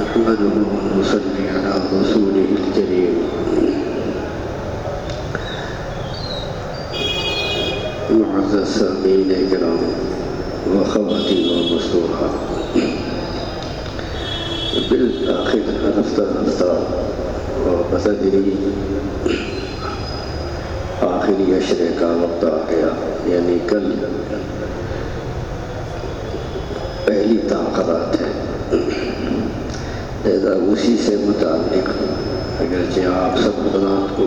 نحمده ونصلي على رسوله الكريم. معزز سامعین کرام و خواتین و مستورات، بالآخر رفتہ رفتہ و بتدریج آخری عشرے کا وقت آ گیا، یعنی کل پہلی تاخرات ہے. لہذا اسی سے متعلق اگرچہ آپ سب حضرات کو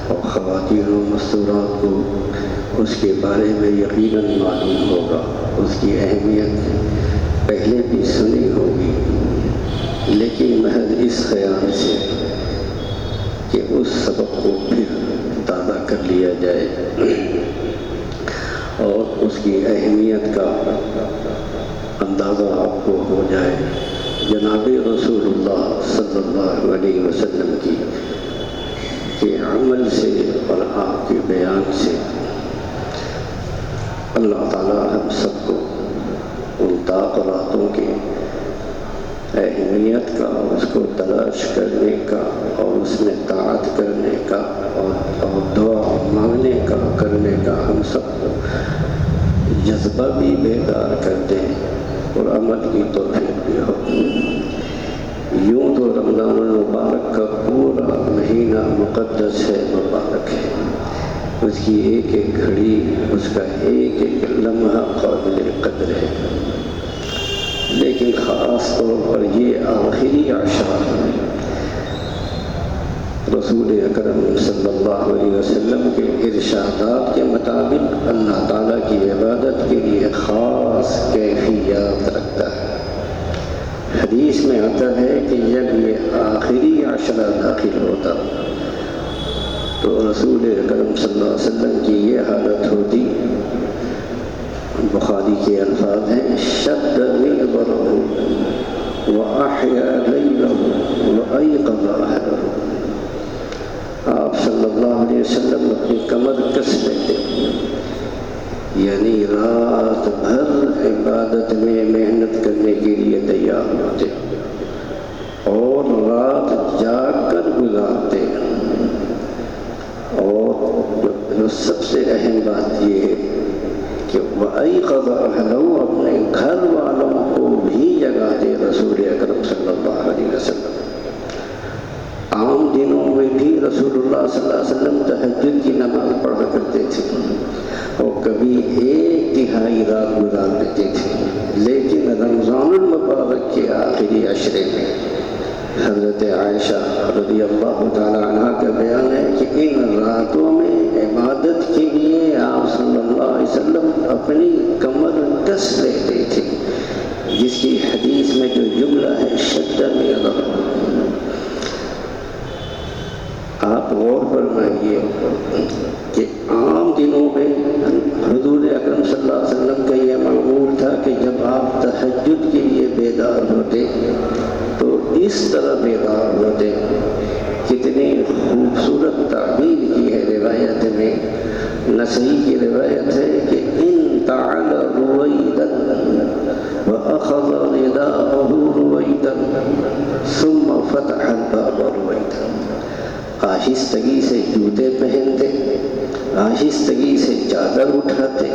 اور خواتین و مستورات کو اس کے بارے میں یقیناً معلوم ہوگا، اس کی اہمیت پہلے بھی سنی ہوگی، لیکن محض اس خیال سے کہ اس سبق کو پھر تازہ کر لیا جائے اور اس کی اہمیت کا اندازہ آپ کو ہو جائے. جناب رسول اللہ صلی اللہ علیہ وسلم کی کے عمل سے اور آپ کے بیان سے اللہ تعالیٰ ہم سب کو ان تاخراتوں کے اہمیت کا، اس کو تلاش کرنے کا اور اس میں طاعت کرنے کا اور دعا مانگنے کا کرنے کا ہم سب کو جذبہ بھی بیدار کر دیں اور عمل کی توفیق بھی ہو. یوں تو رمضان المبارک کا پورا مہینہ مقدس ہے، مبارک ہے. اس کی ایک ایک گھڑی، اس کا ایک ایک لمحہ قابل قدر ہے، لیکن خاص طور پر یہ آخری عشرہ رسول اکرم صلی اللہ علیہ وسلم کے ارشادات کے مطابق اللہ تعالیٰ کی عبادت کے لیے خاص کیفیات رکھتا ہے. حدیث میں آتا ہے کہ جب یہ آخری عشرہ داخل ہوتا تو رسول اکرم صلی اللہ علیہ وسلم کی یہ حالت ہوتی. بخاری کے الفاظ ہیں: شد مئزرہ وأحیا لیلہ وأیقظ اہلہ. آپ صلی اللہ علیہ وسلم اپنی کمر کس لیتے، یعنی رات بھر عبادت میں محنت کرنے کے لیے تیار ہوتے اور رات جاگ کر گزارتے. اور سب سے اہم بات یہ ہے کہ وَأَيْقَظَ أَهْلَهُ، اپنے گھر والوں کو بھی جگاتے رسول اکرم صلی اللہ علیہ وسلم. عام دنوں میں بھی رسول اللہ صلی اللہ علیہ وسلم تہجد کی نماز پڑھا کرتے تھے اور کبھی ایک تہائی رات گزار دیتے تھے، لیکن رمضان المبارک کے آخری عشرے میں حضرت عائشہ رضی اللہ تعالی عنہ کا بیان ہے کہ ان راتوں میں عبادت کے لیے آپ صلی اللہ علیہ وسلم اپنی کمر کس لیتے تھے، جس کی حدیث میں جو جملہ ہے شد مئزرہ. آپ غور فرمائیے کہ عام دنوں میں حضور اکرم صلی اللہ علیہ وسلم کا یہ معمول تھا کہ جب آپ تہجد کے لیے بیدار ہوتے تو اس طرح بیدار ہوتے. کتنی خوبصورت تعبیر کی ہے روایت میں. نسائی کی روایت ہے کہ ان تعال رویدا واخذ رداءه رویدا ثم فتح الباب رویدا. آہستگی سے جوتے پہنتے، آہستگی سے چادر اٹھاتے،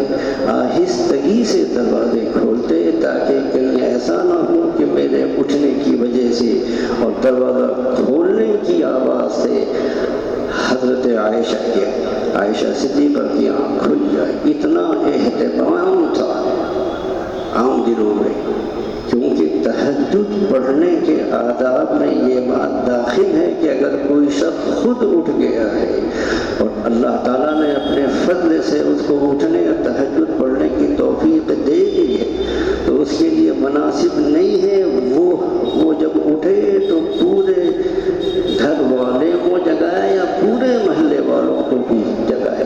آہستگی سے دروازے کھولتے تاکہ کہیں ایسا نہ ہو کہ میرے اٹھنے کی وجہ سے اور دروازہ کھولنے کی آواز سے حضرت عائشہ صدیقہ کی آنکھ کھل جائے. اتنا اہتمام تھا عام دنوں میں، کیونکہ تہجد پڑھنے کے آداب میں یہ بات داخل ہے کہ اگر کوئی شخص خود اٹھ گیا ہے اور اللہ تعالیٰ نے اپنے فضل سے اس کو اٹھنے اور تہجد پڑھنے کی توفیق دے دی ہے تو اس کے لیے مناسب نہیں ہے وہ جب اٹھے تو پورے گھر والے کو جگائے یا پورے محلے والوں کو بھی جگائے.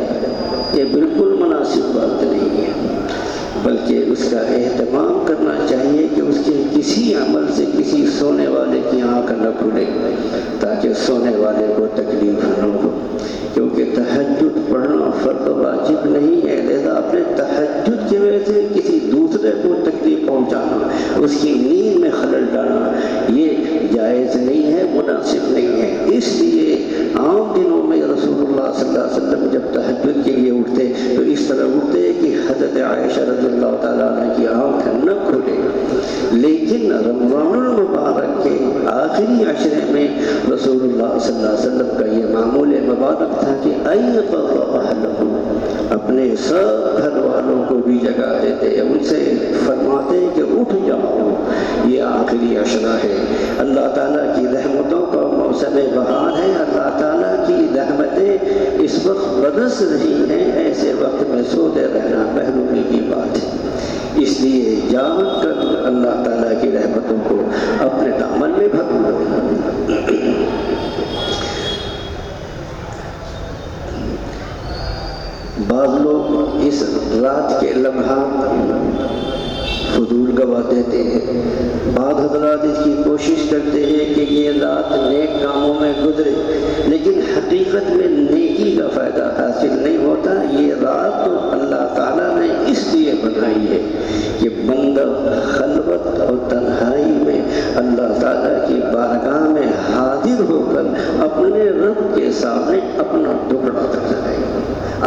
یہ بالکل مناسب بات نہیں ہے، بلکہ اس کا اہتمام کرنا چاہیے کہ اس کے کسی عمل سے کسی سونے والے کی آنکھ نہ کھلے تاکہ سونے والے کو تکلیف نہ ہو. کیونکہ تہجد پڑھنا فرض واجب نہیں ہے، لہذا اپنے تہجد کی وجہ سے کسی دوسرے کو تکلیف پہنچانا، اس کی نیند میں خلل ڈالنا، یہ شعبان المبارک کے آخری عشرے میں رسول اللہ صلی اللہ علیہ وسلم کا یہ معمول مبارک تھا کہ ایقظ اہلہ، اپنے سب گھر والوں کو بھی جگا دیتے، ان سے فرماتے کہ اٹھ جاؤ، یہ آخری عشرہ ہے، اللہ تعالیٰ کی رحمتوں کا موسم بہار ہے، اللہ تعالیٰ کی رحمتیں اس وقت برس رہی ہیں، ایسے وقت میں سوتے رہنا محرومی کی بات ہے، اس لیے جاگ کر اللہ تعالیٰ کی رحمتوں کو اپنے دامن میں بھر لو۔ بعض لوگ اس رات کے لمحات فضول گوا دیتے ہیں، بعض حضرات اس کی کوشش کرتے ہیں کہ یہ رات نیک کاموں میں گزرے، لیکن حقیقت میں نیکی کا فائدہ حاصل نہیں ہوتا۔ یہ رات تو اللہ تعالیٰ نے اس لیے بنائی ہے کہ بندہ خلوت اور تنہائی میں اللہ تعالیٰ کی بارگاہ میں حاضر ہو کر اپنے رب کے سامنے اپنا ٹکڑا کرے،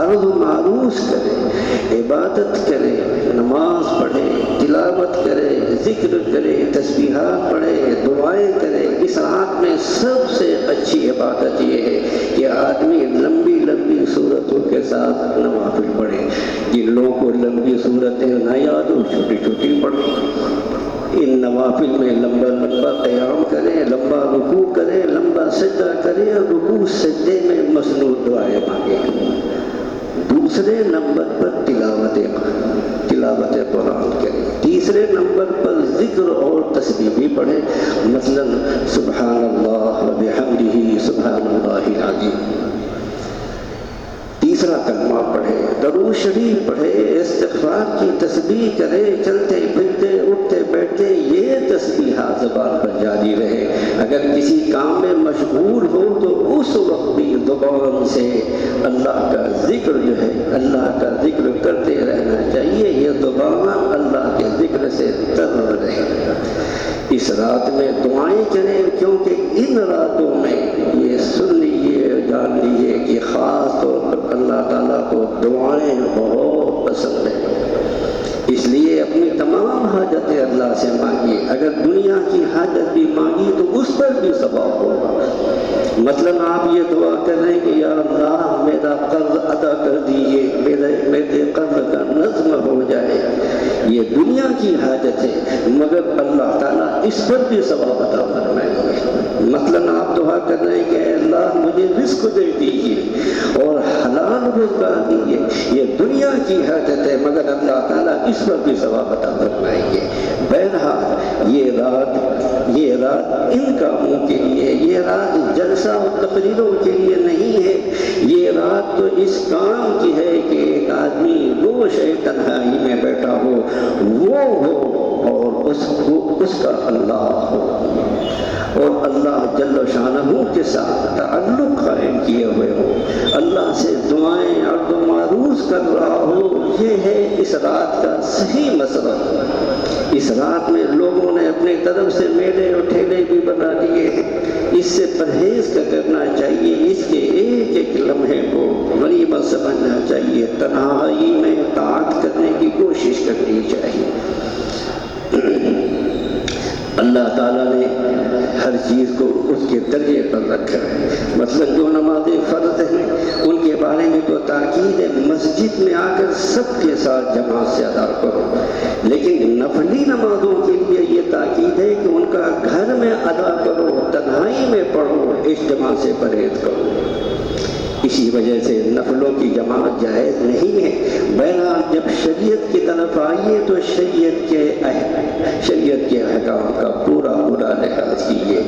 عرض و معروض کرے، عبادت کرے، نماز پڑھے، تلاوت کرے، ذکر کرے، تسبیحات پڑھے، دعائیں کرے۔ اس رات میں سب سے اچھی عبادت یہ ہے کہ آدمی لمبی لمبی صورتوں کے ساتھ نوافل پڑھے۔ جن لوگوں کو لمبی صورتیں نہ یاد ہو، چھوٹی چھوٹی پڑھے، ان نوافل میں لمبا لمبا قیام کرے، لمبا رکوع کرے، لمبا سجدہ کرے، اور رکوع سجدے میں مسنود دعائیں مانگے۔ دوسرے نمبر پر تلاوت قرآن کرے، تیسرے نمبر پر ذکر اور تسبیح بھی پڑھے، مثلا سبحان اللہ و بحمدہ سبحان اللہ العظیم۔ تیسرا کلمہ پڑھے، درود شریف پڑھے، استغفار کی تسبیح کرے، چلتے پھرتے اٹھتے بیٹھتے یہ تسبیحات زبان پر جاری رہے۔ اگر کسی کام میں مشغول ہو تو اس وقت بھی زبان سے اللہ کا ذکر جو ہے، اللہ کا ذکر کرتے رہنا چاہیے، یہ زبان اللہ کے ذکر سے تر رہے۔ اس رات میں دعائیں کریں، کیونکہ ان راتوں میں یہ سن لیجیے، جان لیجیے کہ خاص طور پر اللہ تعالیٰ کو دعائیں بہت پسند ہیں، اس لیے اپنی تمام حاجتیں اللہ سے مانگیے۔ اگر دنیا کی حاجت بھی مانگی تو اس پر بھی ثواب ہوگا۔ مثلا آپ یہ دعا کر رہے ہیں کہ یا اللہ میرا قرض ادا کر دیجیے، میرے قرض کا نظم ہو جائے، یہ دنیا کی حاجت ہے، مگر اللہ تعالیٰ اس پر بھی ثواب عطا فرمائیں گے۔ مثلا آپ دعا کر رہے ہیں کہ اے اللہ مجھے رزق دے دیجیے اور حلال روزگار دیجیے، یہ دنیا کی حاجت ہے، مگر اللہ تعالیٰ اس پر بھی ثواب عطا فرمائیں گے۔ بہرحال یہ رات ان کاموں کے لیے، یہ رات جلسہ اور تقریروں کے لیے نہیں ہے، یہ رات تو اس کام کی ہے کہ ایک آدمی روش تنہائی میں بیٹھا ہو، وہ ہو اور اس کا اللہ ہو، اور اللہ جل شانہ کے ساتھ تعلق قائم کیے ہوئے ہو، اللہ سے دعائیں عرض و معروض کر رہا ہو۔ یہ ہے اس رات کا صحیح مسئلہ۔ اس رات میں لوگوں نے اپنے طرف سے میلے اور ٹھیلے بھی بنا دیے ہیں، اس سے پرہیز کرنا چاہیے، اس کے ایک ایک لمحے کو غنیمت سمجھنا چاہیے، تنہائی میں طاعت کرنے کی کوشش کرنی چاہیے۔ اللہ تعالیٰ نے ہر چیز کو اس کے درجے پر رکھا ہے۔ مثلا جو نمازیں فرض ہیں ان کے بارے میں تو تاکید ہے مسجد میں آ کر سب کے ساتھ جماعت سے ادا کرو، لیکن نفلی نمازوں کے لیے یہ تاکید ہے کہ ان کا گھر میں ادا کرو، تنہائی میں پڑھو، اجتماع سے پرہیز کرو۔ اسی وجہ سے نفلوں کی جماعت جائز نہیں ہے۔ بہرحال جب شریعت کی طرف آئیے تو شریعت کے احکام کا پورا لحاظ کیجیے۔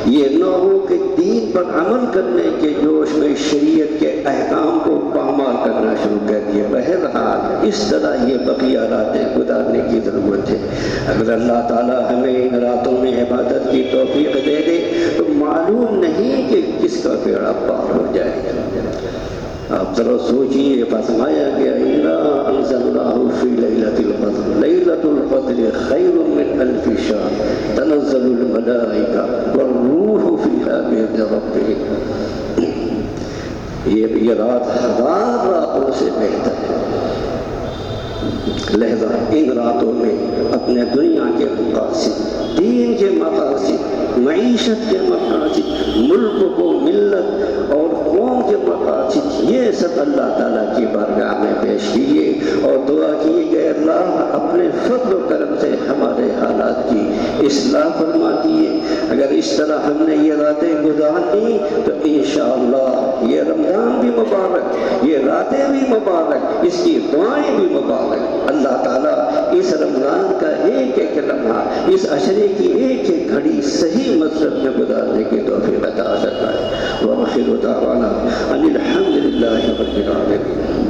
یہ نہ ہو کہ دین پر عمل کرنے کے جوش میں شریعت کے احکام کو پامال کرنا شروع کر دیا۔ بہرحال اس طرح یہ بقیہ راتیں گزارنے کی ضرورت ہے۔ اگر اللہ تعالیٰ ہمیں ان راتوں میں عبادت کی توفیق دے دے تو معلوم نہیں کہ کس کا بیڑا پار ہو جائے گا۔ آپ ذرا سوچئے، فرمایا گیا اِنَّا أَنزَلْنَاهُ فِي لَيْلَةِ الْقَدْرِ لَيْلَةُ الْقَدْرِ خَيْرٌ مِّنْ أَلْفِ شَهْرٍ تَنَزَّلُ الْمَلَائِكَةُ وَالرُّوحُ فِيهَا بِإِذْنِ رَبِّهِمْ۔ یہ رات ہزار راتوں سے بہتر ہے۔ لہذا ان راتوں میں اپنے دنیا کے مقاصد، دین کے مقاصد، معیشت کے مقاصد، ملک کو ملت اور قوم کے مقاصد، یہ سب اللہ تعالیٰ کی بارگاہ میں پیش کیے اور دعا کی کہ اللہ اپنے فضل و کرم سے ہمارے حالات کی اصلاح فرما دیے۔ اگر اس طرح ہم نے یہ راتیں گزارنی تو انشاءاللہ یہ رمضان بھی مبارک، یہ راتیں بھی مبارک، اس کی دعائیں بھی مبارک۔ اللہ تعالیٰ اس رمضان کا ایک ایک لمحہ، اس عشرے کی ایک ایک گھڑی صحیح مقصد میں گزارنے کی توفیق عطا فرمائے۔ وآخر دعوانا ان الحمد للہ رب العالمین۔